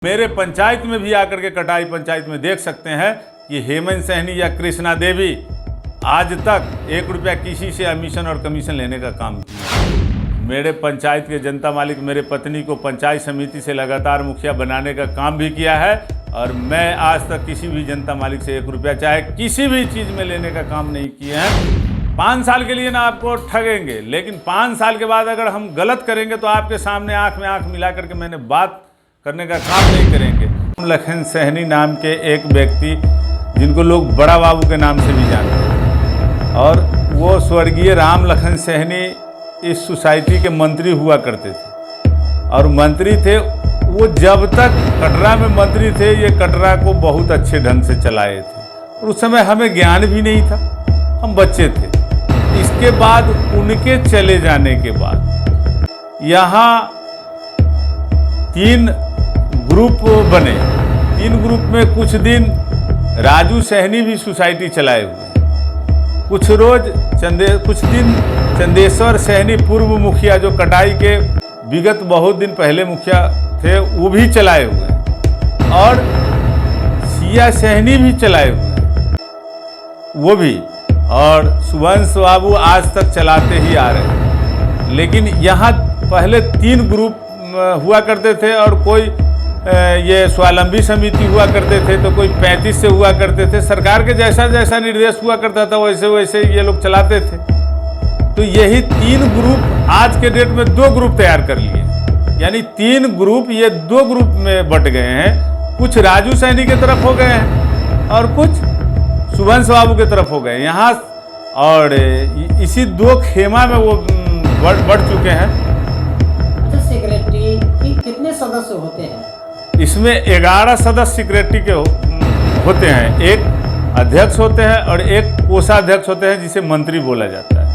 मेरे पंचायत में भी आकर के कटाई पंचायत में देख सकते हैं कि हेमंत सहनी या कृष्णा देवी आज तक 1 रुपया किसी से अमीशन और कमीशन लेने का काम किया। मेरे पंचायत के जनता मालिक मेरे पत्नी को पंचायत समिति से लगातार मुखिया बनाने का काम भी किया है और मैं आज तक किसी भी जनता मालिक से 1 रुपया चाहे किसी भी चीज़ में लेने का काम नहीं किए हैं। 5 साल के लिए ना आपको ठगेंगे, लेकिन 5 साल के बाद अगर हम गलत करेंगे तो आपके सामने आँख में आँख मिला करके मैंने बात करने का काम नहीं करेंगे। लखन सहनी नाम के एक व्यक्ति जिनको लोग बड़ा बाबू के नाम से भी जानते हैं और वो स्वर्गीय राम लखन सहनी इस सोसाइटी के मंत्री हुआ करते थे और मंत्री थे वो जब तक कटरा में मंत्री थे। ये कटरा को बहुत अच्छे ढंग से चलाए थे और उस समय हमें ज्ञान भी नहीं था, हम बच्चे थे। इसके बाद उनके चले जाने के बाद यहाँ 3 ग्रुप बने। 3 ग्रुप में कुछ दिन राजू सहनी भी सोसाइटी चलाए हुए, कुछ दिन चंदेश्वर सहनी पूर्व मुखिया जो कटाई के विगत बहुत दिन पहले मुखिया थे वो भी चलाए हुए और सिया सहनी भी चलाए हुए वो भी, और सुवंश बाबू आज तक चलाते ही आ रहे हैं। लेकिन यहाँ पहले 3 ग्रुप हुआ करते थे और कोई ये स्वावलंबी समिति हुआ करते थे तो कोई 35 से हुआ करते थे। सरकार के जैसा जैसा निर्देश हुआ करता था वैसे वैसे ये लोग चलाते थे। तो यही 3 ग्रुप आज के डेट में 2 ग्रुप तैयार कर लिए, यानी 3 ग्रुप ये 2 ग्रुप में बट गए हैं। कुछ राजू सहनी की तरफ हो गए हैं और कुछ सुवंश बाबू की तरफ हो गए यहाँ, और इसी 2 खेमा में वो बढ़ चुके हैं। अच्छा, सेक्रेटरी कितने सदस्य होते हैं? इसमें 11 सदस्य सेक्रेटरी के होते हैं। एक अध्यक्ष होते हैं और एक कोषाध्यक्ष होते हैं जिसे मंत्री बोला जाता है।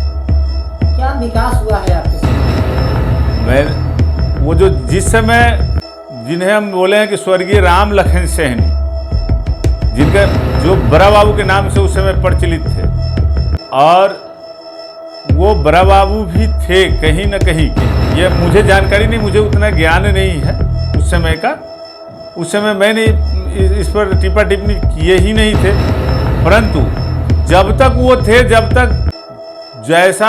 क्या विकास हुआ है आपके समय? वो जो जिस समय जिन्हें हम बोले हैं कि स्वर्गीय राम लखन सहनी, जिनका जो बड़ा बाबू के नाम से उस समय प्रचलित थे और वो बड़ा बाबू भी थे कहीं न कहीं के, ये मुझे जानकारी नहीं, मुझे उतना ज्ञान नहीं है उस समय का। उस समय मैंने इस पर टिप्पा टिप्पणी किए ही नहीं थे, परंतु जब तक वो थे जब तक जैसा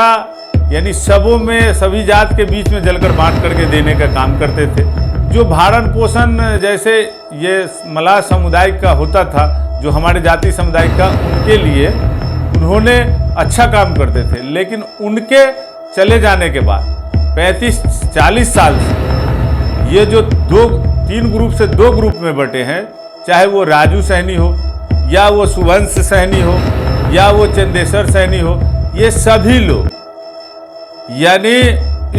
यानी सबों में सभी जात के बीच में जलकर बांट करके देने का काम करते थे। जो भरण पोषण जैसे ये मलाह समुदाय का होता था, जो हमारे जाति समुदाय का, उनके लिए उन्होंने अच्छा काम करते थे। लेकिन उनके चले जाने के बाद 35-40 साल से ये जो 3 ग्रुप से 2 ग्रुप में बटे हैं, चाहे वो राजू सहनी हो या वो सुवंश सहनी हो या वो चंदेश्वर सहनी हो, ये सभी लोग यानी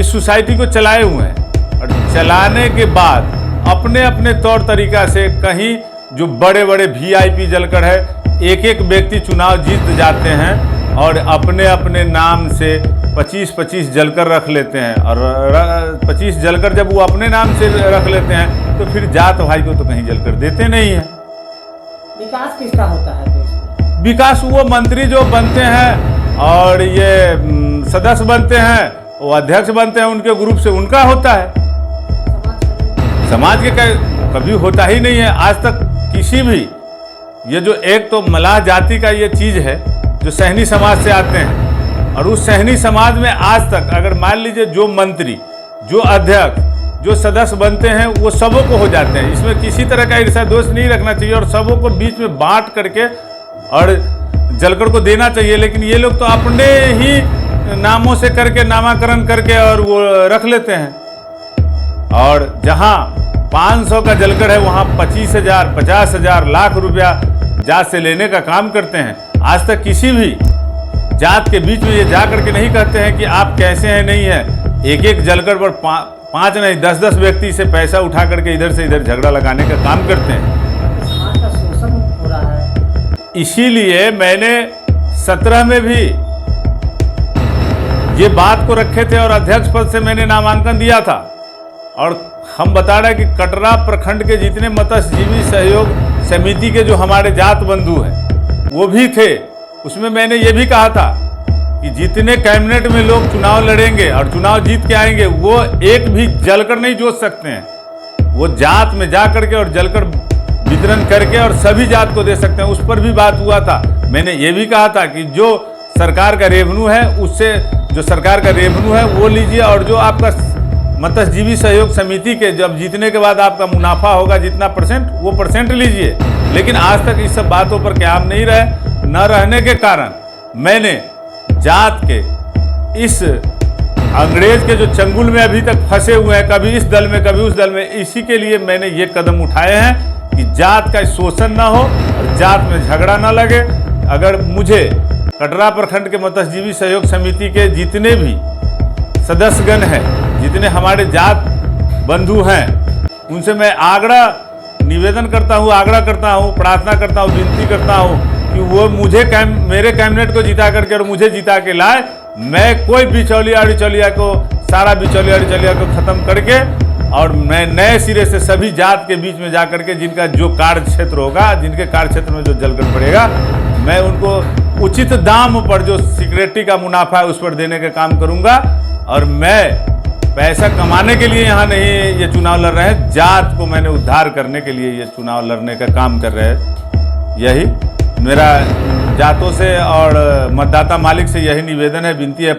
इस सोसाइटी को चलाए हुए हैं और चलाने के बाद अपने अपने तौर तरीका से कहीं जो बड़े बड़े VIP जलकर है, एक व्यक्ति चुनाव जीत जाते हैं और अपने अपने नाम से 25-25 जलकर रख लेते हैं और 25 जलकर जब वो अपने नाम से रख लेते हैं तो फिर जात भाई को तो कहीं जलकर देते नहीं हैं। विकास किसका होता है देश में? विकास वो मंत्री जो बनते हैं और ये सदस्य बनते हैं, वो अध्यक्ष बनते हैं उनके ग्रुप से, उनका होता है। समाज के कभी होता ही नहीं है आज तक किसी भी। ये जो एक तो मलाह जाति का ये चीज़ है जो सहनी समाज से आते हैं और उस सहनी समाज में आज तक अगर मान लीजिए जो मंत्री, जो अध्यक्ष, जो सदस्य बनते हैं वो सबों को हो जाते हैं। इसमें किसी तरह का ईर्ष्या दोष नहीं रखना चाहिए और सबों को बीच में बांट करके और जलकर को देना चाहिए। लेकिन ये लोग तो अपने ही नामों से करके नामाकरण करके और वो रख लेते हैं और जहाँ 500 का जलकर है वहाँ 25,000, 50,000, लाख रुपया जात से लेने का काम करते हैं। आज तक किसी भी जात के बीच में ये जा करके नहीं कहते हैं कि आप कैसे हैं, नहीं है। एक जलकर पर 5 नहीं 10 व्यक्ति से पैसा उठा करके इधर से इधर झगड़ा लगाने का काम करते हैं। समाज का शोषण हो रहा है। इसीलिए मैंने 17 में भी ये बात को रखे थे और अध्यक्ष पद से मैंने नामांकन दिया था और हम बता रहे हैं कि कटरा प्रखंड के जितने मत्स्यजीवी सहयोग समिति के जो हमारे जात बंधु हैं वो भी थे। उसमें मैंने ये भी कहा था कि जितने कैबिनेट में लोग चुनाव लड़ेंगे और चुनाव जीत के आएंगे वो एक भी जलकर नहीं जोत सकते हैं। वो जात में जा करके और जलकर वितरण करके और सभी जात को दे सकते हैं। उस पर भी बात हुआ था। मैंने ये भी कहा था कि जो सरकार का रेवेन्यू है उससे जो सरकार का रेवेन्यू है वो लीजिए, और जो आपका मत्स्यजीवी सहयोग समिति के जब जीतने के बाद आपका मुनाफा होगा जितना परसेंट, वो परसेंट लीजिए। लेकिन आज तक इस सब बातों पर क़याम नहीं रहे। न रहने के कारण मैंने जात के इस अंग्रेज के जो चंगुल में अभी तक फंसे हुए हैं, कभी इस दल में कभी उस दल में, इसी के लिए मैंने ये कदम उठाए हैं कि जात का शोषण ना हो और जात में झगड़ा ना लगे। अगर मुझे कटरा प्रखंड के मत्स्यजीवी सहयोग समिति के जितने भी सदस्यगण हैं, जितने हमारे जात बंधु हैं, उनसे मैं निवेदन करता हूँ, आग्रह करता हूँ, प्रार्थना करता हूँ, विनती करता हूँ कि वो मेरे कैबिनेट को जिता करके और मुझे जिता के लाए। मैं कोई बिचौलिया अड़िचौलिया को, सारा बिचौलिया अड़िचौलिया को खत्म करके और मैं नए सिरे से सभी जात के बीच में जा करके जिनका जो कार्य क्षेत्र होगा, जिनके कार्य क्षेत्र में जो जलकर पड़ेगा, मैं उनको उचित दाम पर जो सिक्योरिटी का मुनाफा है उस पर देने का काम करूंगा। और मैं पैसा कमाने के लिए यहाँ नहीं ये चुनाव लड़ रहे हैं, जात को मैंने उद्धार करने के लिए ये चुनाव लड़ने का काम कर रहे हैं। यही मेरा जातों से और मतदाता मालिक से यही निवेदन है, विनती है।